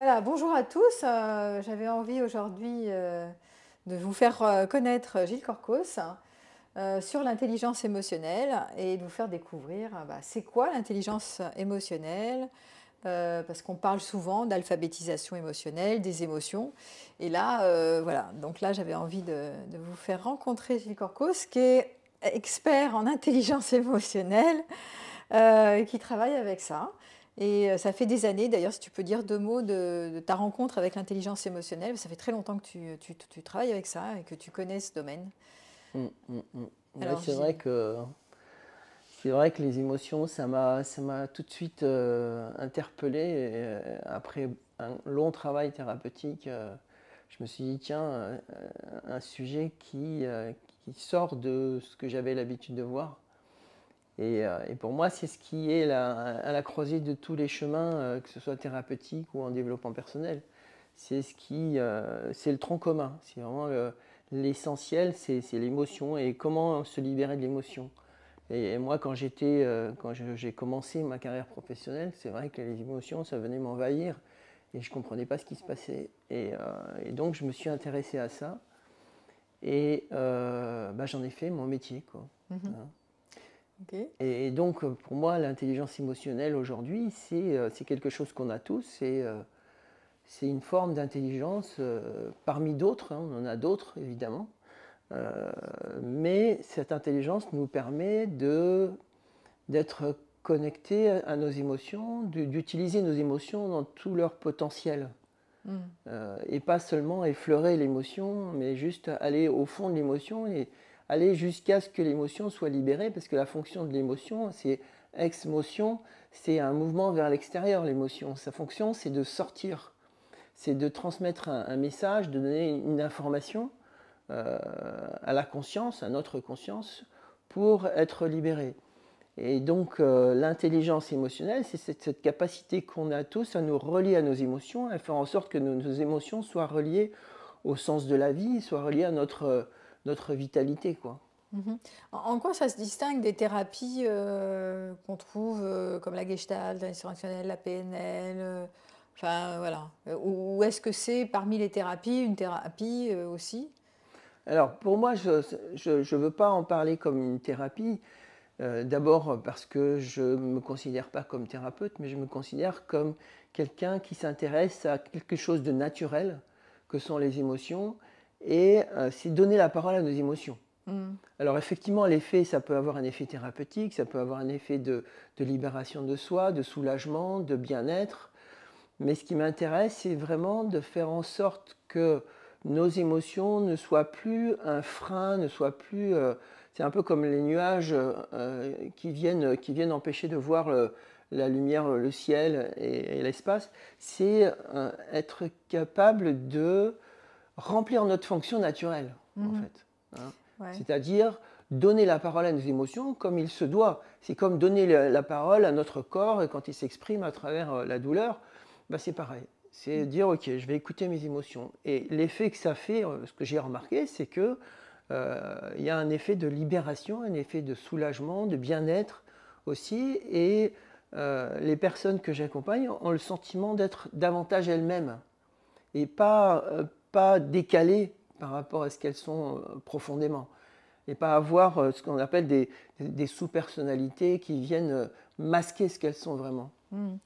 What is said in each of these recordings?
Voilà, bonjour à tous. J'avais envie aujourd'hui de vous faire connaître Gilles Corcos sur l'intelligence émotionnelle et de vous faire découvrir c'est quoi l'intelligence émotionnelle, parce qu'on parle souvent d'alphabétisation émotionnelle, des émotions. Et là, voilà, donc là j'avais envie de vous faire rencontrer Gilles Corcos qui est expert en intelligence émotionnelle et qui travaille avec ça. Et ça fait des années, d'ailleurs, si tu peux dire deux mots de ta rencontre avec l'intelligence émotionnelle, ça fait très longtemps que tu travailles avec ça et que tu connais ce domaine. Ouais, Alors, Gilles. c'est vrai que les émotions, ça m'a tout de suite interpellé. Et, après un long travail thérapeutique, je me suis dit, tiens, un sujet qui sort de ce que j'avais l'habitude de voir. Et pour moi, c'est ce qui est à la croisée de tous les chemins, que ce soit thérapeutique ou en développement personnel. C'est le tronc commun. C'est vraiment l'essentiel, c'est l'émotion et comment se libérer de l'émotion. Et moi, quand j'ai commencé ma carrière professionnelle, c'est vrai que les émotions, ça venait m'envahir et je ne comprenais pas ce qui se passait. Et donc, je me suis intéressé à ça et j'en ai fait mon métier, quoi. Mhm. Hein. Ok. Et donc, pour moi, l'intelligence émotionnelle aujourd'hui, c'est quelque chose qu'on a tous. C'est une forme d'intelligence parmi d'autres, hein, on en a d'autres évidemment. Euh, mais cette intelligence nous permet d'être connectés à nos émotions, d'utiliser nos émotions dans tout leur potentiel. Mhm. Et pas seulement effleurer l'émotion, mais juste aller au fond de l'émotion et aller jusqu'à ce que l'émotion soit libérée, parce que la fonction de l'émotion, c'est ex-motion, c'est un mouvement vers l'extérieur, l'émotion. Sa fonction, c'est de sortir, c'est de transmettre un message, de donner une information à la conscience, à notre conscience, pour être libérée. Et donc l'intelligence émotionnelle, c'est cette capacité qu'on a tous à nous relier à nos émotions, à faire en sorte que nos émotions soient reliées au sens de la vie, soient reliées à notre vitalité, quoi. Mhm. En quoi ça se distingue des thérapies qu'on trouve comme la Gestalt, l'intelligence émotionnelle, la PNL, enfin voilà. Ou est-ce que c'est parmi les thérapies une thérapie aussi? Alors pour moi, je ne veux pas en parler comme une thérapie, d'abord parce que je ne me considère pas comme thérapeute, mais je me considère comme quelqu'un qui s'intéresse à quelque chose de naturel, que sont les émotions, et c'est donner la parole à nos émotions. Mhm. Alors effectivement, l'effet, ça peut avoir un effet thérapeutique, ça peut avoir un effet de libération de soi, de soulagement, de bien-être. Mais ce qui m'intéresse, c'est vraiment de faire en sorte que nos émotions ne soient plus un frein, ne soient plus... c'est un peu comme les nuages qui viennent empêcher de voir la lumière, le ciel et l'espace. C'est être capable de remplir notre fonction naturelle, en Mhm. fait. Hein. Ouais. C'est-à-dire donner la parole à nos émotions comme il se doit. C'est comme donner la parole à notre corps et quand il s'exprime à travers la douleur, c'est pareil. C'est dire, ok, je vais écouter mes émotions. Et l'effet que ça fait, ce que j'ai remarqué, c'est que il y a un effet de libération, un effet de soulagement, de bien-être aussi. Et les personnes que j'accompagne ont le sentiment d'être davantage elles-mêmes et pas décalées par rapport à ce qu'elles sont profondément. Et pas avoir ce qu'on appelle des sous-personnalités qui viennent masquer ce qu'elles sont vraiment. Mhm.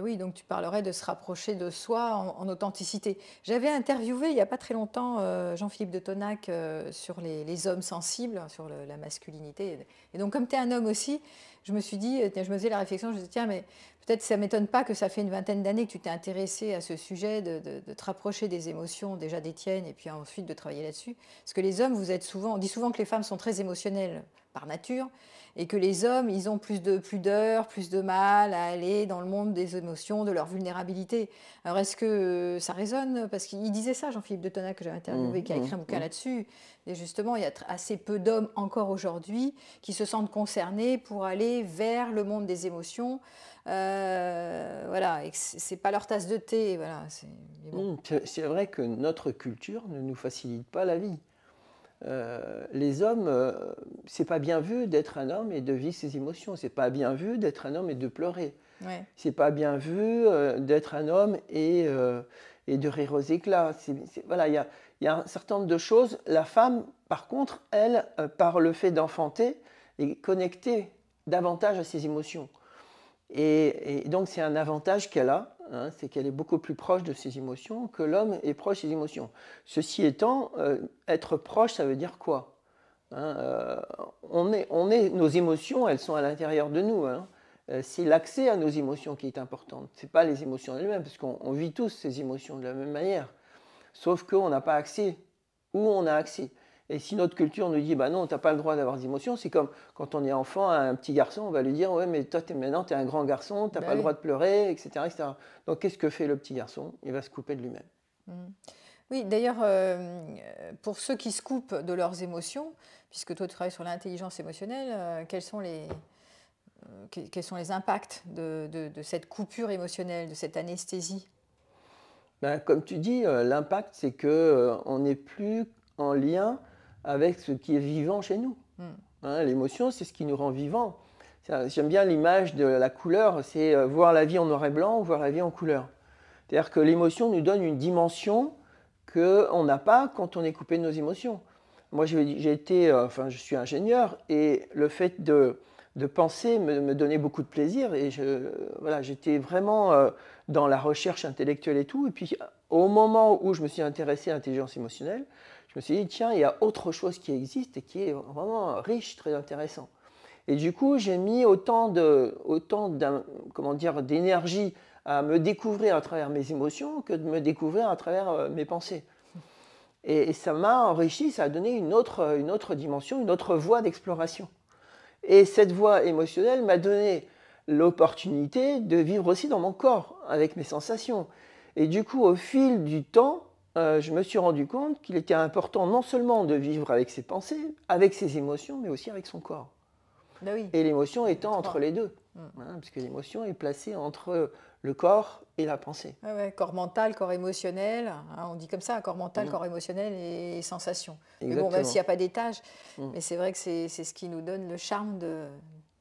Oui, donc tu parlerais de se rapprocher de soi en authenticité. J'avais interviewé il n'y a pas très longtemps Jean-Philippe de Tonac sur les hommes sensibles, sur la masculinité. Et donc comme tu es un homme aussi, je me suis dit, je me faisais la réflexion, je me suis dit, tiens, mais peut-être ça ne m'étonne pas que ça fait une vingtaine d'années que tu t'es intéressé à ce sujet, de te rapprocher des émotions, déjà des tiennes, et puis ensuite de travailler là-dessus. Parce que les hommes, vous êtes souvent, on dit souvent que les femmes sont très émotionnelles par nature, et que les hommes, ils ont plus de pudeur, plus de mal à aller dans le monde des émotions, de leur vulnérabilité. Alors est-ce que ça résonne? Parce qu'il disait ça, Jean-Philippe de Tonac, que j'ai interviewé, qui a écrit un bouquin là-dessus. Et justement, il y a assez peu d'hommes encore aujourd'hui qui se sentent concernés pour aller vers le monde des émotions. Voilà, et c'est pas leur tasse de thé. Voilà, mais bon. C'est vrai que notre culture ne nous facilite pas la vie. Les hommes, c'est pas bien vu d'être un homme et de vivre ses émotions. C'est pas bien vu d'être un homme et de pleurer. Ouais. C'est pas bien vu d'être un homme et de rire aux éclats. Voilà, il y a un certain nombre de choses. La femme, par contre, elle, par le fait d'enfanter, est connectée davantage à ses émotions. Et donc, c'est un avantage qu'elle a, hein, c'est qu'elle est beaucoup plus proche de ses émotions que l'homme est proche de ses émotions. Ceci étant, être proche, ça veut dire quoi? Hein, nos émotions, elles sont à l'intérieur de nous. Hein. C'est l'accès à nos émotions qui est important. Ce n'est pas les émotions elles-mêmes, parce qu'on vit tous ces émotions de la même manière. Sauf qu'on n'a pas accès, ou on a accès. Et si notre culture nous dit, bah non, tu n'as pas le droit d'avoir des émotions, c'est comme quand on est enfant, un petit garçon, on va lui dire, ouais, mais toi, maintenant, tu es un grand garçon, tu n'as Bah pas le oui. droit de pleurer, etc., etc. Donc, qu'est-ce que fait le petit garçon? Il va se couper de lui-même. Mm. Oui, d'ailleurs, pour ceux qui se coupent de leurs émotions, puisque toi tu travailles sur l'intelligence émotionnelle, quels sont les impacts de cette coupure émotionnelle, de cette anesthésie? Ben, comme tu dis, l'impact, c'est qu'on n'est plus en lien avec ce qui est vivant chez nous. Mm. Hein, l'émotion, c'est ce qui nous rend vivants. J'aime bien l'image de la couleur, c'est voir la vie en noir et blanc ou voir la vie en couleur. C'est-à-dire que l'émotion nous donne une dimension qu'on n'a pas quand on est coupé de nos émotions. Moi, je suis ingénieur et le fait de penser me donnait beaucoup de plaisir et voilà, j'étais vraiment dans la recherche intellectuelle et tout. Et puis, au moment où je me suis intéressé à l'intelligence émotionnelle, je me suis dit, tiens, il y a autre chose qui existe et qui est vraiment riche, très intéressant. Et du coup, j'ai mis comment dire, d'énergie à me découvrir à travers mes émotions que de me découvrir à travers mes pensées. Et ça m'a enrichi, ça a donné une autre dimension, une autre voie d'exploration. Et cette voie émotionnelle m'a donné l'opportunité de vivre aussi dans mon corps, avec mes sensations. Et du coup, au fil du temps, je me suis rendu compte qu'il était important non seulement de vivre avec ses pensées, avec ses émotions, mais aussi avec son corps. Ben oui, Et l'émotion les étant entre trois. les deux. Mm. Hein, parce que l'émotion est placée entre le corps et la pensée. Ouais, ouais, corps mental, corps émotionnel, hein, on dit comme ça, corps mental, Mm. corps émotionnel et sensations. Mais bon, même s'il Exactement. n'y a pas d'étage, Mm. mais c'est vrai que c'est ce qui nous donne le charme de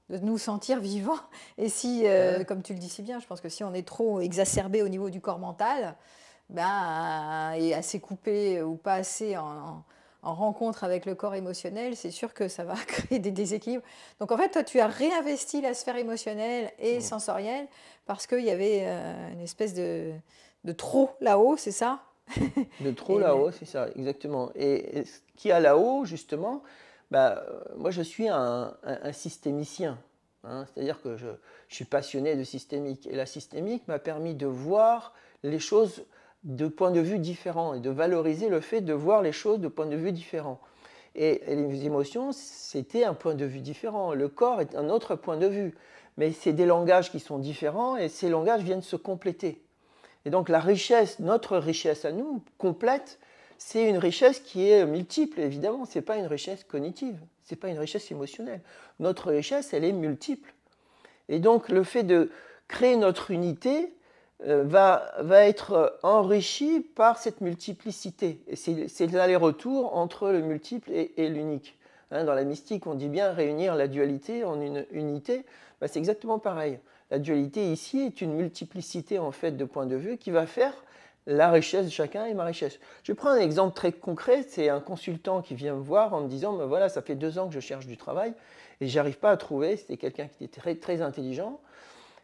nous sentir vivants. Et si, Ouais. comme tu le dis si bien, je pense que si on est trop exacerbé au niveau du corps mental, ben, et assez coupé ou pas assez en rencontre avec le corps émotionnel, c'est sûr que ça va créer des déséquilibres. Donc en fait, toi, tu as réinvesti la sphère émotionnelle et Mm. sensorielle parce qu'il y avait une espèce de trop là-haut, c'est ça? De trop Et là-haut, c'est ça, exactement. Et ce qu'il y a là-haut, justement, bah, moi je suis un systémicien. Hein, c'est-à-dire que je suis passionné de systémique. Et la systémique m'a permis de voir les choses de points de vue différents et de valoriser le fait de voir les choses de points de vue différents. Et les émotions, c'était un point de vue différent. Le corps est un autre point de vue. Mais c'est des langages qui sont différents et ces langages viennent se compléter. Et donc la richesse, notre richesse à nous, complète, c'est une richesse qui est multiple, évidemment. Ce n'est pas une richesse cognitive, ce n'est pas une richesse émotionnelle. Notre richesse, elle est multiple. Et donc le fait de créer notre unité va être enrichi par cette multiplicité. Et c'est l'aller-retour entre le multiple et l'unique. Hein, dans la mystique, on dit bien réunir la dualité en une unité. Ben, c'est exactement pareil. La dualité ici est une multiplicité en fait de points de vue qui va faire la richesse de chacun et ma richesse. Je prends un exemple très concret, c'est un consultant qui vient me voir en me disant ben voilà, ça fait 2 ans que je cherche du travail et j'arrive pas à trouver. C'était quelqu'un qui était très, très intelligent.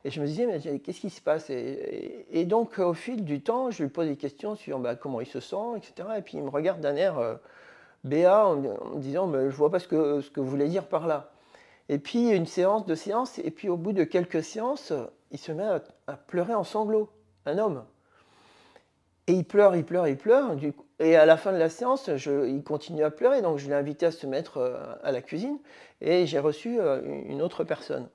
Et je me disais, mais qu'est-ce qui se passe? Et donc, au fil du temps, je lui pose des questions sur bah, comment il se sent, etc. Et puis, il me regarde d'un air béat en me disant, mais je ne vois pas ce que vous voulez dire par là. Et puis, une séance, 2 séances, et puis au bout de quelques séances, il se met à pleurer en sanglots, un homme. Et il pleure, il pleure, il pleure. Et à la fin de la séance, il continue à pleurer. Donc, je l'ai invité à se mettre à la cuisine. Et j'ai reçu une autre personne.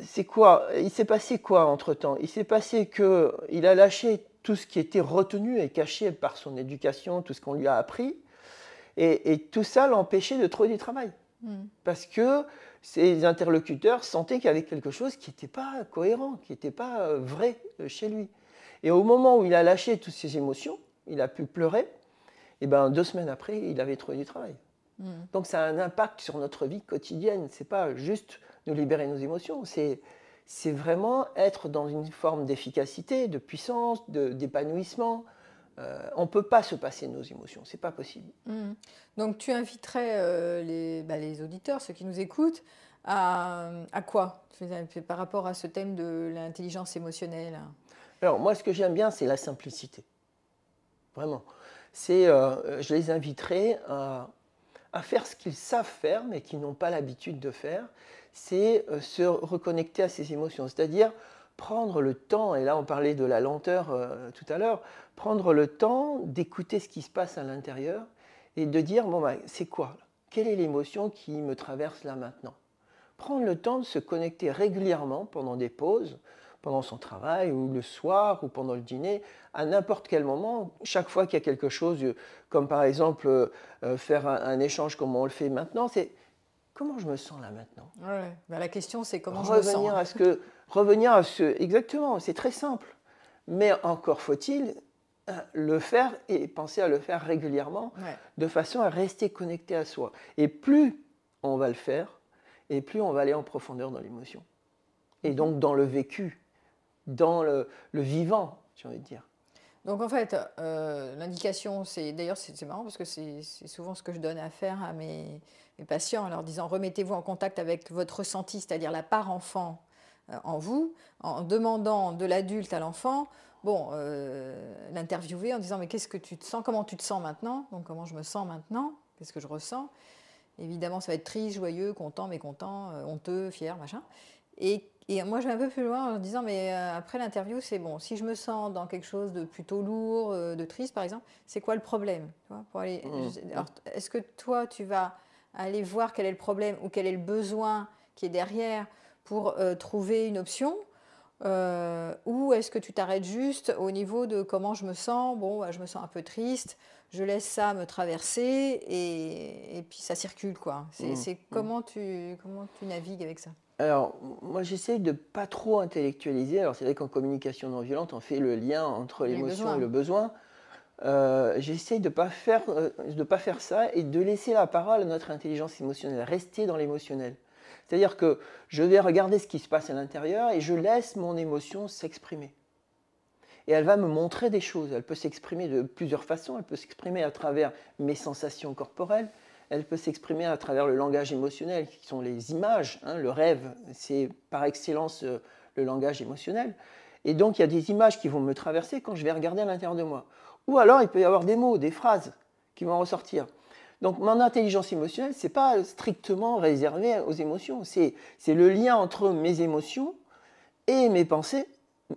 C'est quoi? Il s'est passé quoi entre-temps? Il s'est passé qu'il a lâché tout ce qui était retenu et caché par son éducation, tout ce qu'on lui a appris. Et tout ça l'empêchait de trouver du travail. Mm. Parce que ses interlocuteurs sentaient qu'il y avait quelque chose qui n'était pas cohérent, qui n'était pas vrai chez lui. Et au moment où il a lâché toutes ses émotions, il a pu pleurer, et ben 2 semaines après, il avait trouvé du travail. Donc ça a un impact sur notre vie quotidienne. Ce n'est pas juste nous libérer nos émotions, c'est c'est vraiment être dans une forme d'efficacité, de puissance, d'épanouissement. On ne peut pas se passer de nos émotions, c'est pas possible. Mhm. Donc tu inviterais les auditeurs, ceux qui nous écoutent, à quoi par rapport à ce thème de l'intelligence émotionnelle? Alors moi, ce que j'aime bien, c'est la simplicité, vraiment. Je les inviterai à faire ce qu'ils savent faire, mais qu'ils n'ont pas l'habitude de faire, c'est se reconnecter à ses émotions, c'est-à-dire prendre le temps, et là on parlait de la lenteur tout à l'heure, prendre le temps d'écouter ce qui se passe à l'intérieur et de dire, bon, bah, c'est quoi? Quelle est l'émotion qui me traverse là maintenant? Prendre le temps de se connecter régulièrement pendant des pauses, pendant son travail, ou le soir, ou pendant le dîner, à n'importe quel moment, chaque fois qu'il y a quelque chose, comme par exemple faire un échange comme on le fait maintenant, c'est comment je me sens là maintenant. Ouais. Bah, la question, c'est comment je me sens. Revenir à exactement, c'est très simple. Mais encore faut-il le faire et penser à le faire régulièrement, Ouais. de façon à rester connecté à soi. Et plus on va le faire, et plus on va aller en profondeur dans l'émotion. Et donc dans le vécu, dans le vivant, j'ai envie de dire. Donc en fait, l'indication, d'ailleurs c'est marrant parce que c'est souvent ce que je donne à faire à mes patients en leur disant remettez-vous en contact avec votre ressenti, c'est-à-dire la part enfant en vous, en demandant de l'adulte à l'enfant, bon, l'interviewer en disant mais qu'est-ce que tu te sens, comment tu te sens maintenant, donc comment je me sens maintenant, qu'est-ce que je ressens. Évidemment, ça va être triste, joyeux, content, mécontent, honteux, fier, machin. Et moi, je vais un peu plus loin en disant, mais après l'interview, c'est bon. Si je me sens dans quelque chose de plutôt lourd, de triste, par exemple, c'est quoi le problème, tu vois, alors, est-ce que toi, tu vas aller voir quel est le problème ou quel est le besoin qui est derrière pour trouver une option ou est-ce que tu t'arrêtes juste au niveau de comment je me sens? Bon, bah, je me sens un peu triste, je laisse ça me traverser et puis ça circule, quoi. C'est comment tu navigues avec ça? Alors, moi, j'essaye de pas trop intellectualiser. Alors, c'est vrai qu'en communication non violente, on fait le lien entre Les l'émotion et besoins. le besoin. J'essaye de pas faire ça et de laisser la parole à notre intelligence émotionnelle, rester dans l'émotionnel. C'est-à-dire que je vais regarder ce qui se passe à l'intérieur et je laisse mon émotion s'exprimer. Et elle va me montrer des choses. Elle peut s'exprimer de plusieurs façons. Elle peut s'exprimer à travers mes sensations corporelles. Elle peut s'exprimer à travers le langage émotionnel, qui sont les images. Hein. Le rêve, c'est par excellence le langage émotionnel. Et donc, il y a des images qui vont me traverser quand je vais regarder à l'intérieur de moi. Ou alors, il peut y avoir des mots, des phrases qui vont ressortir. Donc, mon intelligence émotionnelle, ce n'est pas strictement réservé aux émotions. C'est le lien entre mes émotions et mes pensées,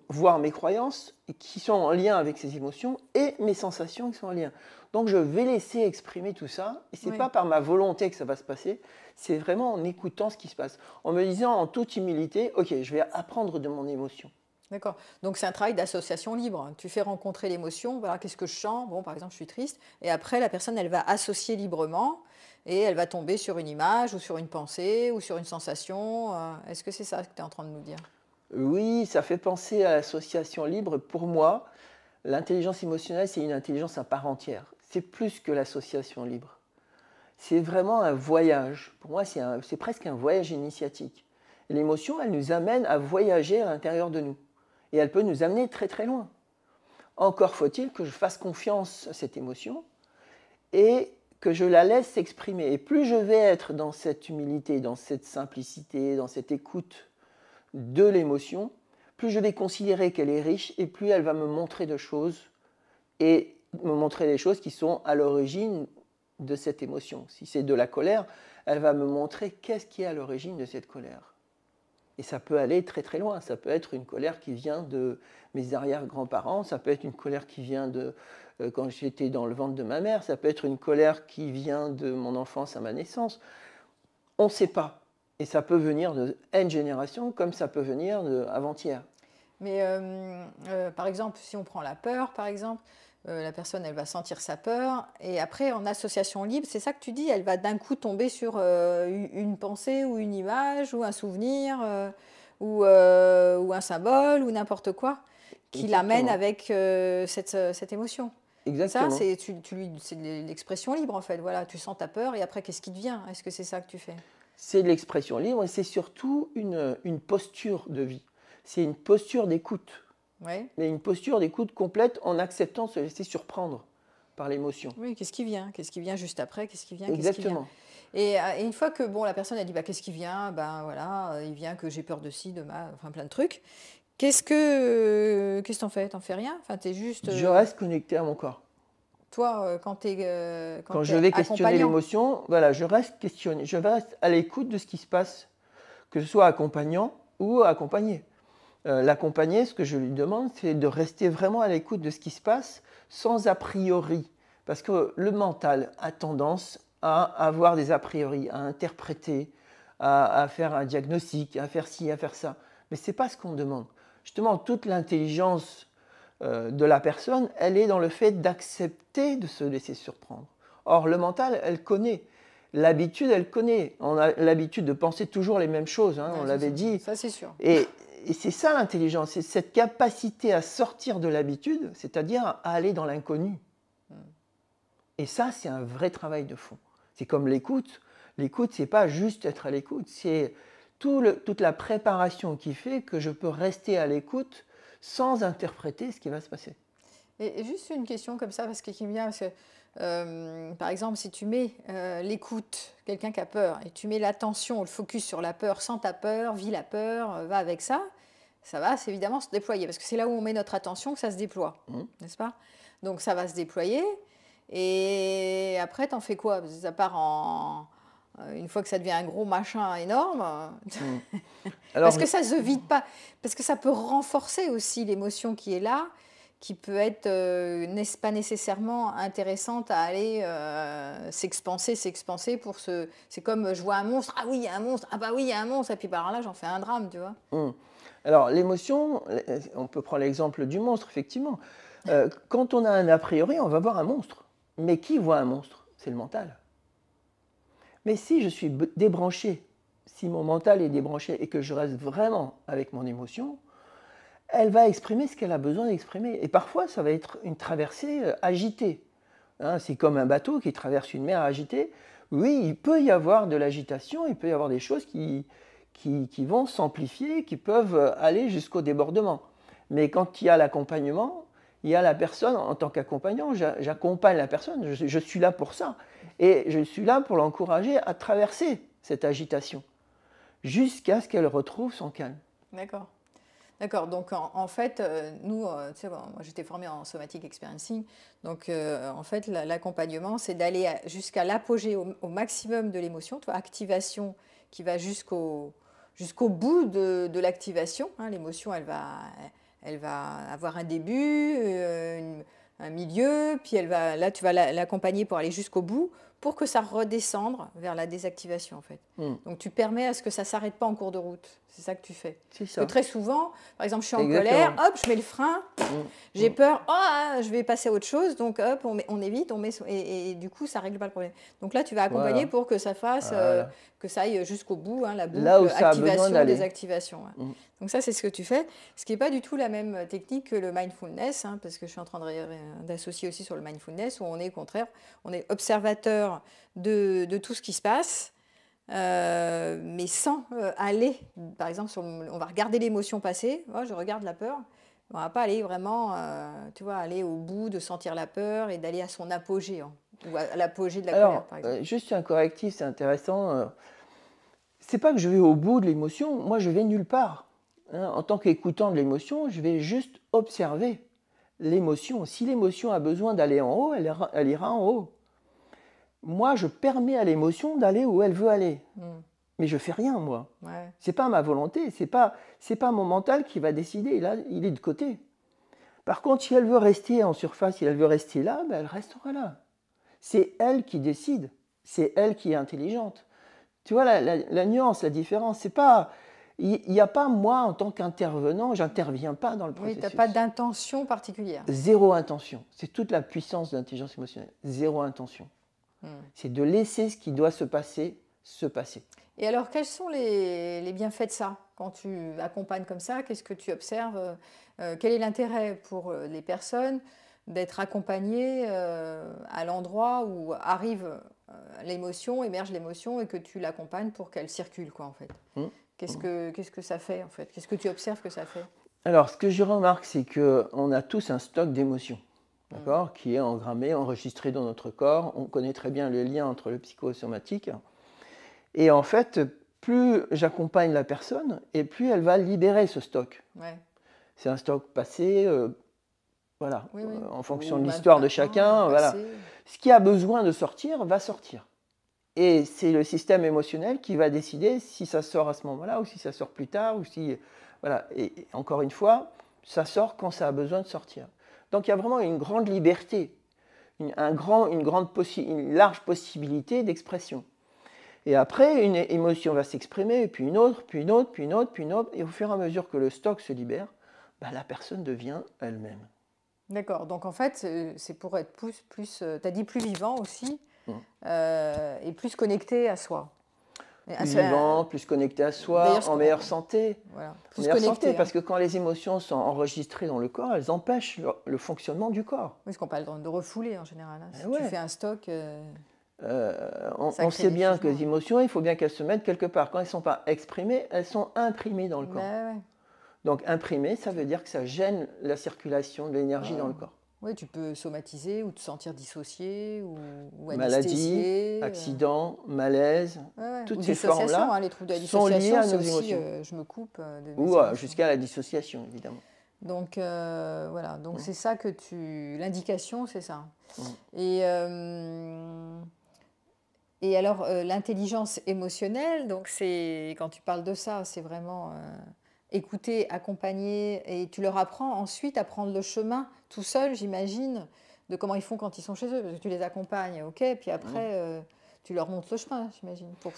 voire mes croyances, qui sont en lien avec ces émotions, et mes sensations qui sont en lien. Donc, je vais laisser exprimer tout ça, et ce n'est pas par ma volonté que ça va se passer, c'est vraiment en écoutant ce qui se passe, en me disant en toute humilité, ok, je vais apprendre de mon émotion. D'accord. Donc c'est un travail d'association libre. Tu fais rencontrer l'émotion, voilà, qu'est-ce que je sens? Bon, par exemple, je suis triste. Et après, la personne, elle va associer librement et elle va tomber sur une image ou sur une pensée ou sur une sensation. Est-ce que c'est ça que tu es en train de nous dire? Oui, ça fait penser à l'association libre. Pour moi, l'intelligence émotionnelle, c'est une intelligence à part entière. C'est plus que l'association libre. C'est vraiment un voyage. Pour moi, c'est presque un voyage initiatique. L'émotion, elle nous amène à voyager à l'intérieur de nous. Et elle peut nous amener très très loin. Encore faut-il que je fasse confiance à cette émotion et que je la laisse s'exprimer. Et plus je vais être dans cette humilité, dans cette simplicité, dans cette écoute de l'émotion, plus je vais considérer qu'elle est riche et plus elle va me montrer de choses et me montrer des choses qui sont à l'origine de cette émotion. Si c'est de la colère, elle va me montrer qu'est-ce qui est à l'origine de cette colère. Et ça peut aller très très loin. Ça peut être une colère qui vient de mes arrière-grands-parents, ça peut être une colère qui vient de quand j'étais dans le ventre de ma mère, ça peut être une colère qui vient de mon enfance à ma naissance. On ne sait pas. Et ça peut venir de N générations comme ça peut venir d'avant-hier. Mais par exemple, si on prend la peur, par exemple, la personne, elle va sentir sa peur, et après, en association libre, c'est ça que tu dis, elle va d'un coup tomber sur une pensée ou une image ou un souvenir ou un symbole ou n'importe quoi qui l'amène Exactement. avec cette émotion. Ça, Exactement. c'est l'expression libre en fait. Voilà, tu sens ta peur et après, qu'est-ce qui te vient? Est-ce que c'est ça que tu fais? c'est de l'expression libre et c'est surtout une posture de vie. C'est une posture d'écoute. Ouais. Mais une posture d'écoute complète en acceptant de se laisser surprendre par l'émotion. Oui, qu'est-ce qui vient? Qu'est-ce qui vient juste après? Qu'est-ce qui vient? Qu'est-ce qui vient? Exactement. Et une fois que bon, la personne a dit bah, qu'est-ce qui vient? Ben voilà, il vient que j'ai peur de ci, de ma, enfin plein de trucs. Qu'est-ce que t'en fais? T'en fais rien? Enfin, t'es juste Je reste connecté à mon corps. toi quand Quand je t'es vais questionner accompagnant. l'émotion, voilà, je reste questionné, je reste à l'écoute de ce qui se passe, que ce soit accompagnant ou accompagné. L'accompagné, ce que je lui demande, c'est de rester vraiment à l'écoute de ce qui se passe sans a priori. Parce que le mental a tendance à avoir des a priori, à interpréter, à faire un diagnostic, à faire ci, à faire ça. Mais ce n'est pas ce qu'on demande. Justement, toute l'intelligence de la personne, elle est dans le fait d'accepter de se laisser surprendre. Or, le mental, elle connaît. L'habitude, elle connaît. On a l'habitude de penser toujours les mêmes choses, hein, Ouais, on l'avait dit. ça c'est sûr. Et c'est ça l'intelligence, c'est cette capacité à sortir de l'habitude, c'est-à-dire à aller dans l'inconnu. Et ça, c'est un vrai travail de fond. C'est comme l'écoute. L'écoute, c'est pas juste être à l'écoute, c'est toute la préparation qui fait que je peux rester à l'écoute sans interpréter ce qui va se passer. Et juste une question comme ça, parce que qui me vient, parce que par exemple, si tu mets l'écoute, quelqu'un qui a peur, et tu mets l'attention, le focus sur la peur, sens ta peur, vis la peur, va avec ça va c'est évidemment se déployer, parce que c'est là où on met notre attention que ça se déploie, n'est-ce pas? Donc ça va se déployer, et après, t'en fais quoi? Parce que ça part en... Une fois que ça devient un gros machin énorme, parce Alors, que ça se vide pas, parce que ça peut renforcer aussi l'émotion qui est là, qui peut être n'est pas nécessairement intéressante à aller s'expanser pour se... C'est comme je vois un monstre, ah oui, il y a un monstre, ah bah oui, il y a un monstre, et puis par là, j'en fais un drame, tu vois. alors l'émotion, on peut prendre l'exemple du monstre, effectivement. Quand on a un a priori, on va voir un monstre. Mais qui voit un monstre? C'est le mental. Mais si je suis débranché, si mon mental est débranché et que je reste vraiment avec mon émotion, elle va exprimer ce qu'elle a besoin d'exprimer. Et parfois, ça va être une traversée agitée. Hein, c'est comme un bateau qui traverse une mer agitée. Oui, il peut y avoir de l'agitation, il peut y avoir des choses qui vont s'amplifier, qui peuvent aller jusqu'au débordement. Mais quand il y a l'accompagnement, il y a la personne en tant qu'accompagnant, j'accompagne la personne, je suis là pour ça. Et je suis là pour l'encourager à traverser cette agitation jusqu'à ce qu'elle retrouve son calme. D'accord. D'accord, donc en fait, nous, tu sais, bon, moi j'étais formée en somatic experiencing, donc en fait l'accompagnement c'est d'aller jusqu'à l'apogée, au maximum de l'émotion, tu vois, activation qui va jusqu'au bout de l'activation, hein, l'émotion elle va avoir un début, un milieu, puis là tu vas l'accompagner pour aller jusqu'au bout, pour que ça redescende vers la désactivation en fait. Donc tu permets à ce que ça ne s'arrête pas en cours de route. C'est ça que tu fais. C'est Parce ça. que très souvent, par exemple, je suis en Exactement. colère, hop, je mets le frein, j'ai peur, oh, je vais passer à autre chose, donc hop, on évite, et du coup, ça ne règle pas le problème. Donc là, tu vas accompagner Voilà. pour que ça fasse, Voilà. que ça aille jusqu'au bout, hein, la Là où boucle, ça a besoin activation, d'aller. désactivation. Ouais. Donc ça, c'est ce que tu fais. Ce qui n'est pas du tout la même technique que le mindfulness, hein, parce que je suis en train d'associer aussi sur le mindfulness, où on est au contraire, on est observateur de tout ce qui se passe, mais sans aller, par exemple, on va regarder l'émotion passer, oh, je regarde la peur, on ne va pas aller vraiment, tu vois, aller au bout de sentir la peur et d'aller à son apogée, hein, ou à l'apogée de la colère, Alors, par exemple. juste un correctif, c'est intéressant. C'est pas que je vais au bout de l'émotion, moi je vais nulle part. Hein. En tant qu'écoutant de l'émotion, je vais juste observer l'émotion. Si l'émotion a besoin d'aller en haut, elle ira en haut. Moi, je permets à l'émotion d'aller où elle veut aller. Mais je fais rien, moi. Ouais. C'est pas ma volonté, c'est pas mon mental qui va décider. Là, il est de côté. Par contre, si elle veut rester en surface, si elle veut rester là, ben, elle restera là. C'est elle qui décide. C'est elle qui est intelligente. Tu vois la nuance, la différence, c'est pas... Il n'y a pas moi en tant qu'intervenant, j'interviens pas dans le processus. Oui, tu n'as pas d'intention particulière. Zéro intention. C'est toute la puissance de l'intelligence émotionnelle. Zéro intention. C'est de laisser ce qui doit se passer, se passer. Et alors, quels sont les bienfaits de ça? Quand tu accompagnes comme ça, qu'est-ce que tu observes? Quel est l'intérêt pour les personnes d'être accompagnées à l'endroit où arrive l'émotion, émerge l'émotion et que tu l'accompagnes pour qu'elle circule, quoi, en fait. Mm. Qu'est-ce que ça fait, en fait? Qu'est-ce que tu observes que ça fait? Alors, ce que je remarque, c'est qu'on a tous un stock d'émotions, Mm. d'accord, qui est engrammé, enregistré dans notre corps. On connaît très bien le lien entre le psychosomatique. Et en fait, plus j'accompagne la personne, et plus elle va libérer ce stock. Ouais. C'est un stock passé, voilà, Oui, oui. en fonction Ou de même l'histoire de maintenant, chacun, voilà. passé. Ce qui a besoin de sortir va sortir. Et c'est le système émotionnel qui va décider si ça sort à ce moment-là ou si ça sort plus tard ou si voilà. Et encore une fois, ça sort quand ça a besoin de sortir. Donc il y a vraiment une grande liberté, une large possibilité d'expression. Et après, une émotion va s'exprimer, puis une autre, puis une autre, puis une autre, puis une autre, et au fur et à mesure que le stock se libère, bah, la personne devient elle-même. D'accord. Donc en fait, c'est pour être tu as dit plus vivant aussi, Mm. et plus connecté à soi. Plus vivant, plus connecté à soi, en meilleure santé. Voilà, En plus meilleure connecté, santé, parce hein. que quand les émotions sont enregistrées dans le corps, elles empêchent le fonctionnement du corps. Oui, parce qu'on parle de refouler en général, hein. Si tu Ouais. fais un stock, On ça crée sait des bien que changements. les émotions, il faut bien qu'elles se mettent quelque part. Quand elles ne sont pas exprimées, elles sont imprimées dans le corps. Mais ouais. Donc imprimées, ça veut dire que ça gêne la circulation de l'énergie dans le corps. Oui, tu peux somatiser ou te sentir dissocié ou Maladie, anesthésié. accident, malaise, Ouais. toutes Ou ces dissociation, formes-là hein, les troubles de la sont liées dissociation, à c'est nos aussi émotions. je me coupe de mes Ou émotions. jusqu'à la dissociation, évidemment. Donc voilà, donc c'est ça que l'indication, c'est ça. Mm. Et alors l'intelligence émotionnelle, donc c'est quand tu parles de ça, c'est vraiment écouter, accompagner, et tu leur apprends ensuite à prendre le chemin tout seul, j'imagine, de comment ils font quand ils sont chez eux, parce que tu les accompagnes, ok, puis après tu leur montres le chemin, j'imagine, pour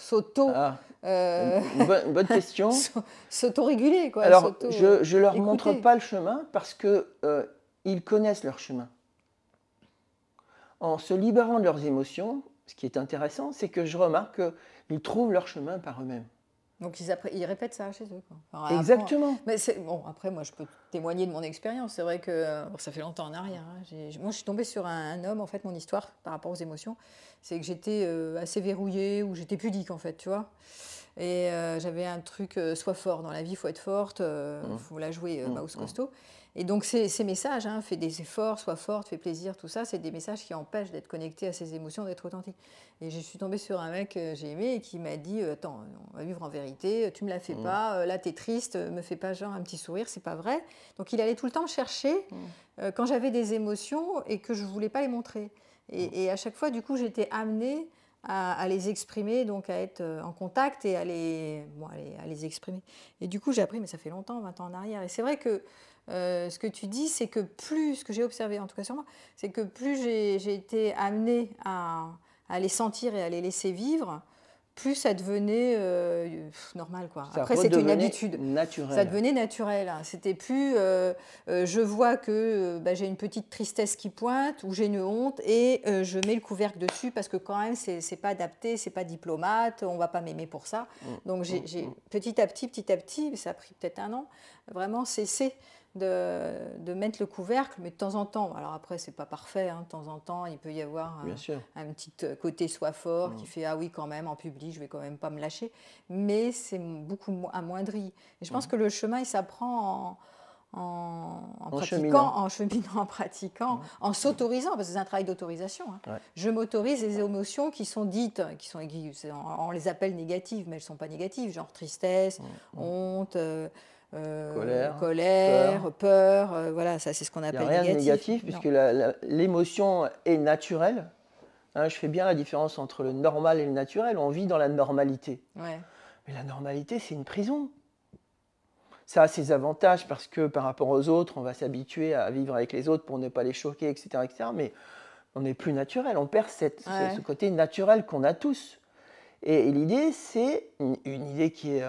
Ah, euh, une bonne question. s'auto-réguler, quoi. Alors, je ne leur montre écouter. pas le chemin parce qu'ils connaissent leur chemin. En se libérant de leurs émotions, ce qui est intéressant, c'est que je remarque qu'ils trouvent leur chemin par eux-mêmes. Donc ils répètent ça chez eux, quoi. Enfin, Exactement. Mais bon, après, moi, je peux témoigner de mon expérience. C'est vrai que bon, ça fait longtemps en arrière, hein. Moi, je suis tombée sur un homme, en fait, mon histoire par rapport aux émotions, c'est que j'étais assez verrouillée ou j'étais pudique, en fait, tu vois. Et j'avais un truc, sois fort dans la vie, il faut être forte, faut la jouer mouse costaud. Et donc ces messages, hein, fais des efforts, sois forte, fais plaisir, tout ça, c'est des messages qui empêchent d'être connecté à ses émotions, d'être authentique. Et je suis tombée sur un mec que j'ai aimé et qui m'a dit, attends, on va vivre en vérité, tu me la fais pas, là t'es triste, me fais pas genre un petit sourire, c'est pas vrai. Donc il allait tout le temps me chercher quand j'avais des émotions et que je voulais pas les montrer. Et à chaque fois, du coup, j'étais amenée à les exprimer, donc à être en contact et à les exprimer. Et du coup, j'ai appris, mais ça fait longtemps, 20 ans en arrière. Et c'est vrai que ce que tu dis, c'est que ce que j'ai observé, en tout cas sur moi, c'est que plus j'ai été amenée à les sentir et à les laisser vivre, plus ça devenait normal, quoi. Après, c'était une habitude. Naturel. Ça devenait naturel, hein. C'était plus je vois que j'ai une petite tristesse qui pointe ou j'ai une honte et je mets le couvercle dessus parce que quand même c'est pas adapté, c'est pas diplomate, on va pas m'aimer pour ça. Donc j'ai petit à petit, ça a pris peut-être un an, vraiment cessé de mettre le couvercle, mais de temps en temps, alors après c'est pas parfait, hein, de temps en temps il peut y avoir un petit côté sois fort qui fait ah oui quand même en public je vais quand même pas me lâcher, mais c'est beaucoup amoindri. Et je pense que le chemin il s'apprend en pratiquant, en cheminant, en pratiquant, en s'autorisant, parce que c'est un travail d'autorisation. Hein. Ouais. Je m'autorise les émotions qui sont dites, on les appelle négatives, mais elles ne sont pas négatives, genre tristesse, honte, colère, peur, voilà, ça c'est ce qu'on appelle négatif. Il n'y a rien de négatif puisque l'émotion est naturelle. Hein, je fais bien la différence entre le normal et le naturel. On vit dans la normalité. Ouais. Mais la normalité, c'est une prison. Ça a ses avantages parce que par rapport aux autres, on va s'habituer à vivre avec les autres pour ne pas les choquer, etc. etc. Mais on n'est plus naturel. On perd ce côté naturel qu'on a tous. Et l'idée, c'est une idée qui est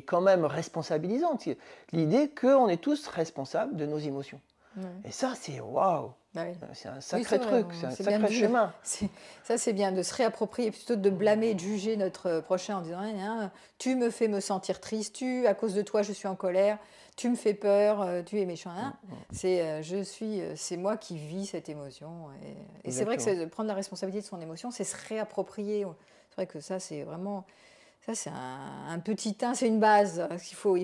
quand même responsabilisante. L'idée qu'on est tous responsables de nos émotions. Ouais. Et ça, c'est waouh! Bah oui. C'est un Oui, sacré truc, c'est un c'est bien de sacré chemin. ça c'est bien de se réapproprier plutôt que de blâmer et de juger notre prochain en disant: «Ah, tu me fais me sentir triste, à cause de toi je suis en colère, tu me fais peur, tu es méchant, hein.» C'est moi qui vis cette émotion et c'est vrai que Exactement. de prendre la responsabilité de son émotion, c'est se réapproprier. C'est vrai que ça c'est vraiment ça c'est un petit un, c'est une base. Il faut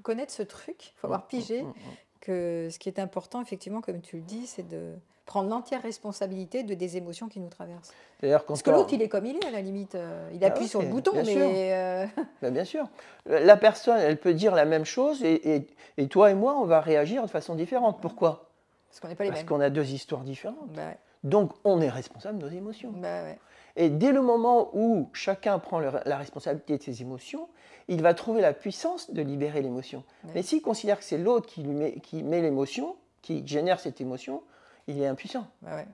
connaître ce truc, il faut Mmh, avoir mmh, pigé mmh, mmh. que ce qui est important, effectivement, comme tu le dis, c'est de prendre l'entière responsabilité des émotions qui nous traversent. D'ailleurs, Parce quand que l'autre, on... il est comme il est, à la limite. Il Ah appuie sur le oui, bouton, bien sûr. mais Ben, bien sûr. La personne, elle peut dire la même chose et toi et moi, on va réagir de façon différente. Pourquoi? parce qu'on n'est pas les Parce mêmes. qu'on a deux histoires différentes. Bah ouais. Donc, on est responsable de nos émotions. Bah ouais. Et dès le moment où chacun prend la responsabilité de ses émotions, il va trouver la puissance de libérer l'émotion. Ouais. Mais s'il considère que c'est l'autre qui met l'émotion, qui génère cette émotion, il est impuissant. Bah ouais.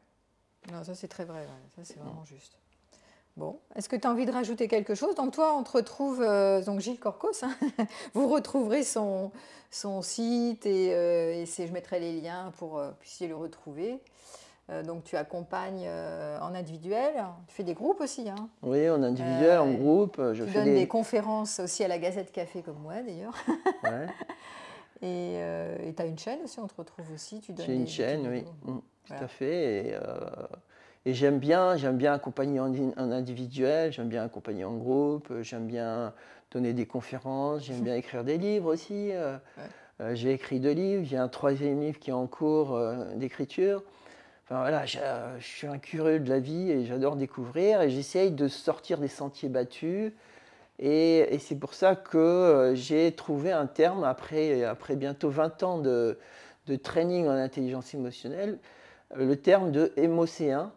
Non, ça c'est très vrai. Ouais. Ça c'est vraiment juste. Bon, est-ce que tu as envie de rajouter quelque chose? Donc toi, on te retrouve, donc Gilles Corcos, hein. Vous retrouverez son site je mettrai les liens pour que vous puissiez le retrouver. Donc tu accompagnes en individuel, tu fais des groupes aussi, hein. Oui, en individuel, en Euh, groupe, je Tu fais donnes des des... conférences aussi à la Gazette Café comme moi d'ailleurs. Ouais. Et tu as une chaîne aussi, on te retrouve aussi, tu donnes J'ai une des petites chaîne, oui, vidéos. tout Voilà. à fait. Et j'aime bien accompagner en individuel, j'aime bien accompagner en groupe, j'aime bien donner des conférences, j'aime bien écrire des livres aussi. Ouais. J'ai écrit 2 livres, j'ai un 3e livre qui est en cours d'écriture. Enfin voilà, je suis un curieux de la vie et j'adore découvrir et j'essaye de sortir des sentiers battus. Et c'est pour ça que j'ai trouvé un terme après bientôt 20 ans de training en intelligence émotionnelle, le terme de émocéen.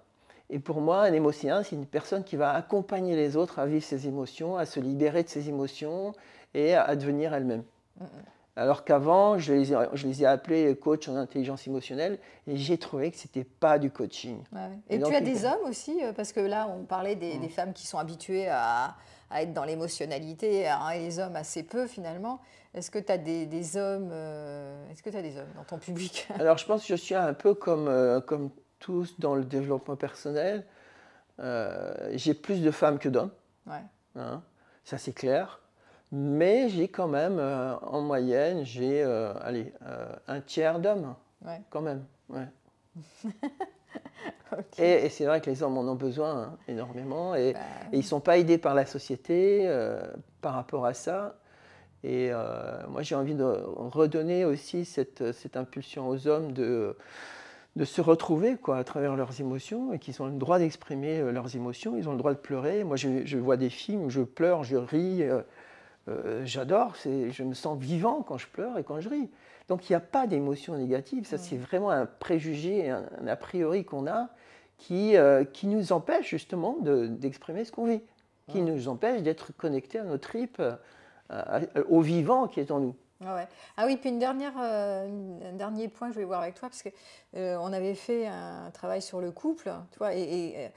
Et pour moi, un émocéen, c'est une personne qui va accompagner les autres à vivre ses émotions, à se libérer de ses émotions et à devenir elle-même. Mm, mm. Alors qu'avant, je les ai appelés coach en intelligence émotionnelle et j'ai trouvé que ce n'était pas du coaching. Ouais, ouais. Et Et tu donc, as des hommes aussi, parce que là, on parlait des femmes qui sont habituées à être dans l'émotionnalité, hein, et les hommes assez peu finalement. Est-ce que tu as des hommes, est-ce que tu as des hommes dans ton public? alors je pense que je suis un peu comme tous dans le développement personnel. J'ai plus de femmes que d'hommes, Ouais, hein, ça c'est clair. Mais j'ai quand même, en moyenne, j'ai un tiers d'hommes, ouais. quand même. Ouais. Ok. Et c'est vrai que les hommes en ont besoin hein, énormément et Bah, ils ne sont pas aidés par la société par rapport à ça. Et moi j'ai envie de redonner aussi cette impulsion aux hommes de se retrouver quoi, à travers leurs émotions et qu'ils ont le droit d'exprimer leurs émotions, ils ont le droit de pleurer. Moi je vois des films où je pleure, je ris. J'adore, je me sens vivant quand je pleure et quand je ris. Donc il n'y a pas d'émotion négative, ça c'est vraiment un préjugé, un a priori qu'on a qui nous empêche justement d'exprimer ce qu'on vit, qui nous empêche d'être connectés à nos tripes, au vivant qui est en nous. ah ouais. Ah oui, puis un dernier point que je voulais voir avec toi, parce que on avait fait un travail sur le couple, tu vois, et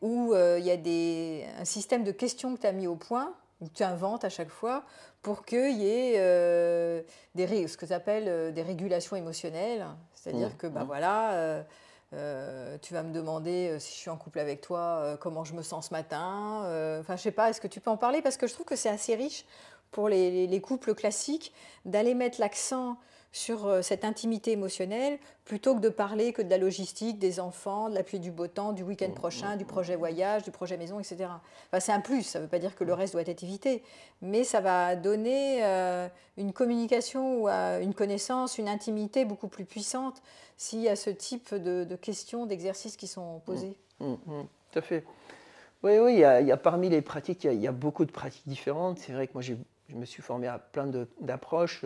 où il y a un système de questions que tu as mis au point, où tu inventes à chaque fois, pour qu'il y ait ce que tu appelles des régulations émotionnelles. C'est-à-dire que, bah voilà, tu vas me demander si je suis en couple avec toi, comment je me sens ce matin. Enfin, je sais pas, est-ce que tu peux en parler? Parce que je trouve que c'est assez riche pour les couples classiques d'aller mettre l'accent sur cette intimité émotionnelle plutôt que de parler que de la logistique, des enfants, de la pluie du beau temps, du week-end prochain, du projet voyage, du projet maison, etc. Enfin, c'est un plus, ça ne veut pas dire que le reste doit être évité, mais ça va donner une communication ou une connaissance, une intimité beaucoup plus puissante s'il y a ce type de questions, d'exercices qui sont posés. Tout à fait. Oui, oui, il y a parmi les pratiques, il y a beaucoup de pratiques différentes. C'est vrai que moi, je me suis formé à plein d'approches.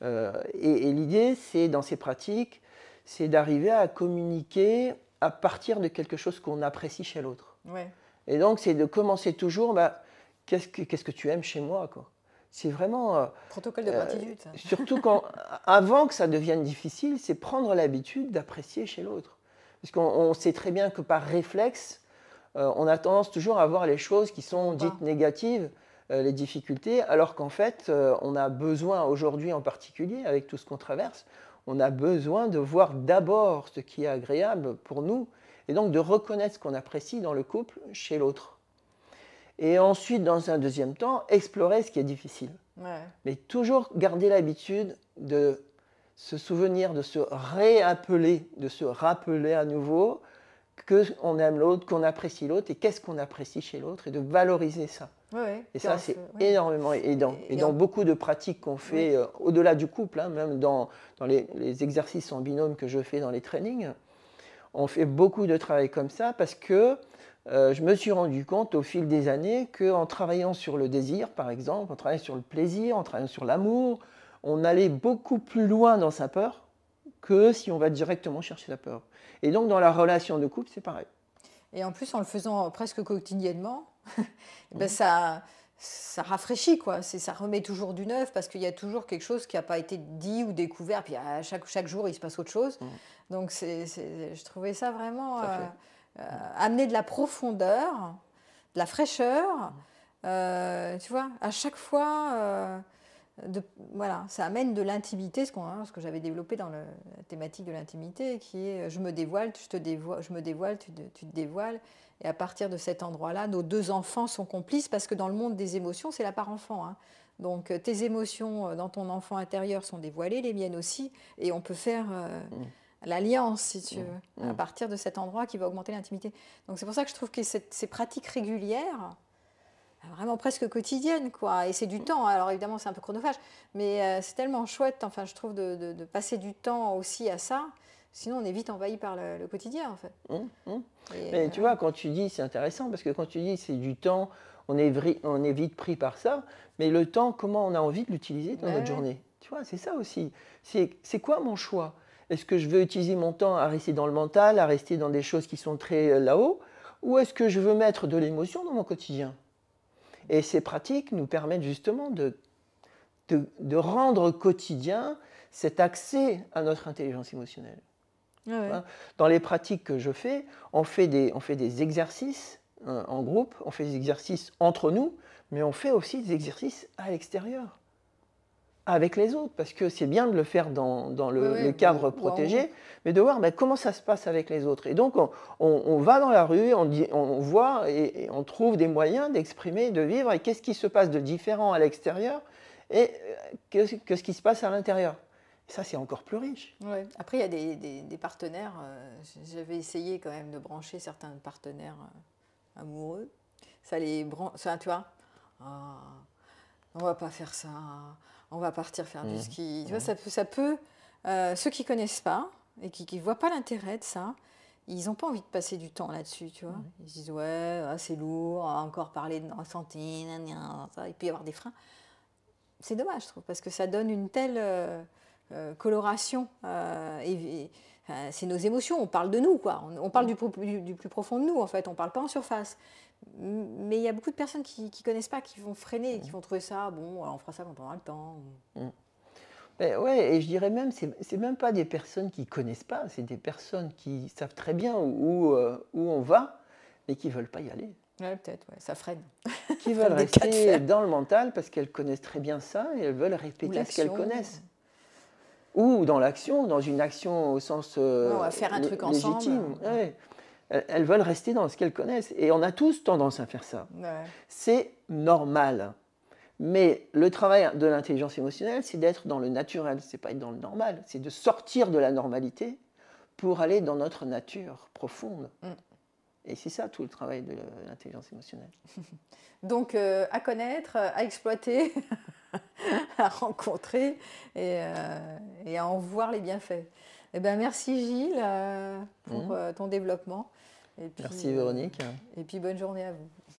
Et l'idée, c'est dans ces pratiques, c'est d'arriver à communiquer à partir de quelque chose qu'on apprécie chez l'autre. Ouais. Et donc, c'est de commencer toujours, bah, qu'est-ce que tu aimes chez moi, quoi. C'est vraiment... Protocole de gratitude, ça. surtout avant que ça devienne difficile, c'est prendre l'habitude d'apprécier chez l'autre. Parce qu'on sait très bien que par réflexe, on a tendance toujours à voir les choses qui sont dites négatives, les difficultés, alors qu'en fait, on a besoin aujourd'hui en particulier, avec tout ce qu'on traverse, On a besoin de voir d'abord ce qui est agréable pour nous et donc de reconnaître ce qu'on apprécie dans le couple chez l'autre. Et ensuite, dans un deuxième temps, explorer ce qui est difficile. Ouais. Mais toujours garder l'habitude de se souvenir, de se réappeler, de se rappeler à nouveau qu'on aime l'autre, qu'on apprécie l'autre et qu'est-ce qu'on apprécie chez l'autre et de valoriser ça. Ouais, ouais. Et Puis ça, c'est énormément aidant. Et dans beaucoup de pratiques qu'on fait au-delà du couple, hein, même dans les exercices en binôme que je fais dans les trainings, on fait beaucoup de travail comme ça parce que je me suis rendu compte au fil des années qu'en travaillant sur le désir, par exemple, en travaillant sur le plaisir, en travaillant sur l'amour, on allait beaucoup plus loin dans sa peur que si on va directement chercher la peur. Et donc, dans la relation de couple, c'est pareil. Et en plus, en le faisant presque quotidiennement, ben ça rafraîchit, quoi. Ça remet toujours du neuf parce qu'il y a toujours quelque chose qui n'a pas été dit ou découvert. Puis à chaque jour, il se passe autre chose. Donc, je trouvais ça vraiment amener de la profondeur, de la fraîcheur. Tu vois, à chaque fois, voilà, ça amène de l'intimité, ce que j'avais développé dans la thématique de l'intimité, qui est je me dévoile, je me dévoile, tu te dévoiles. Et à partir de cet endroit-là, nos deux enfants sont complices parce que dans le monde des émotions, c'est la part enfant. Hein. Donc tes émotions dans ton enfant intérieur sont dévoilées, les miennes aussi, et on peut faire l'alliance, si tu veux, à partir de cet endroit qui va augmenter l'intimité. Donc c'est pour ça que je trouve que ces pratiques régulières, vraiment presque quotidiennes, quoi, et c'est du temps. Alors évidemment, c'est un peu chronophage, mais c'est tellement chouette, enfin, je trouve, de passer du temps aussi à ça. Sinon, on est vite envahi par le quotidien, en fait. Mais tu vois, quand tu dis, c'est intéressant, parce que quand tu dis c'est du temps, on est vite pris par ça, mais le temps, comment on a envie de l'utiliser dans notre journée? Tu vois, c'est ça aussi. C'est quoi mon choix? Est-ce que je veux utiliser mon temps à rester dans le mental, à rester dans des choses qui sont très là-haut, ou est-ce que je veux mettre de l'émotion dans mon quotidien? Et ces pratiques nous permettent justement de rendre quotidien cet accès à notre intelligence émotionnelle. Dans les pratiques que je fais, on fait des exercices en groupe, on fait des exercices entre nous, mais on fait aussi des exercices à l'extérieur, avec les autres, parce que c'est bien de le faire dans le cadre protégé, mais de voir comment ça se passe avec les autres. Et donc, on va dans la rue, on voit et on trouve des moyens d'exprimer, de vivre, et qu'est-ce qui se passe de différent à l'extérieur et que ce qui se passe à l'intérieur. Ça, c'est encore plus riche. Ouais. Après, il y a des partenaires. J'avais essayé quand même de brancher certains partenaires amoureux. Ça les branche, tu vois. On va pas faire ça. On va partir faire du ski. Tu vois, ça peut ceux qui connaissent pas et qui ne voient pas l'intérêt de ça, ils n'ont pas envie de passer du temps là-dessus, tu vois. Ils se disent ouais, c'est lourd, encore parler de santé, ça, il peut y avoir des freins. C'est dommage, je trouve, parce que ça donne une telle coloration. C'est nos émotions, on parle de nous, quoi. On parle du plus profond de nous, en fait. On ne parle pas en surface. Mais il y a beaucoup de personnes qui ne connaissent pas, qui vont freiner, qui vont trouver ça, bon, on fera ça quand on a le temps. Ouais, et je dirais même, c'est même pas des personnes qui ne connaissent pas, c'est des personnes qui savent très bien où on va, mais qui ne veulent pas y aller. Ouais, peut-être, ça freine. Qui veulent rester dans le mental parce qu'elles connaissent très bien ça et elles veulent répéter ce qu'elles connaissent. Ou dans l'action, dans une action au sens on va faire un truc légitime. Ouais. Elles veulent rester dans ce qu'elles connaissent. Et on a tous tendance à faire ça. Ouais. C'est normal. Mais le travail de l'intelligence émotionnelle, c'est d'être dans le naturel. Ce n'est pas être dans le normal. C'est de sortir de la normalité pour aller dans notre nature profonde. Et c'est ça tout le travail de l'intelligence émotionnelle. Donc, à connaître, à exploiter, à rencontrer et à en voir les bienfaits. Eh ben, merci Gilles pour ton développement. Et puis, merci Véronique. Et puis bonne journée à vous.